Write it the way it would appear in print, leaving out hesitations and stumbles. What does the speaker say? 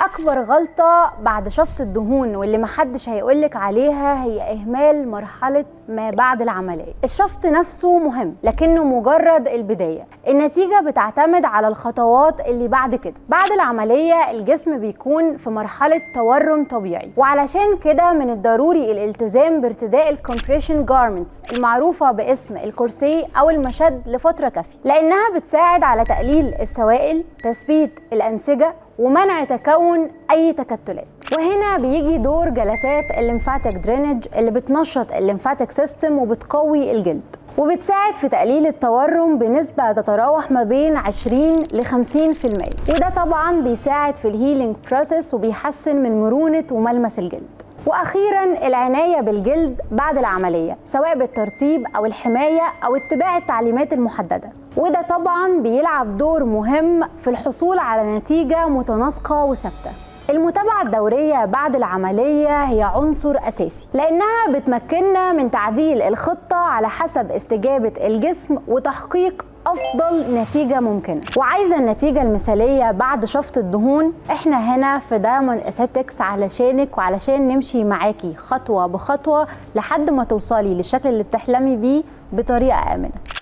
اكبر غلطة بعد شفط الدهون واللي محدش هيقولك عليها هي اهمال مرحلة ما بعد العملية. الشفط نفسه مهم لكنه مجرد البداية، النتيجة بتعتمد على الخطوات اللي بعد كده. بعد العملية الجسم بيكون في مرحلة تورم طبيعي، وعلشان كده من الضروري الالتزام بارتداء الكومبريشن جارمنتس المعروفة باسم الكورسيه او المشد لفترة كافية، لانها بتساعد على تقليل السوائل، تثبيت الانسجة، ومنع تكون اي تكتلات. وهنا بيجي دور جلسات الليمفاتيك درينج اللي بتنشط الليمفاتيك سيستم وبتقوي الجلد، وبتساعد في تقليل التورم بنسبة تتراوح ما بين 20 ل 50%، وده طبعا بيساعد في الهيلينج بروسيس وبيحسن من مرونة وملمس الجلد. واخيرا العناية بالجلد بعد العملية، سواء بالترطيب او الحماية او اتباع التعليمات المحددة، وده طبعا بيلعب دور مهم في الحصول على نتيجة متناسقة وثابتة. المتابعة الدورية بعد العملية هي عنصر أساسي، لأنها بتمكننا من تعديل الخطة على حسب استجابة الجسم وتحقيق أفضل نتيجة ممكنة. وعايزة النتيجة المثالية بعد شفط الدهون؟ احنا هنا في دايموند اثيتكس علشانك وعلشان نمشي معاكي خطوة بخطوة لحد ما توصلي للشكل اللي بتحلمي بيه بطريقة آمنة.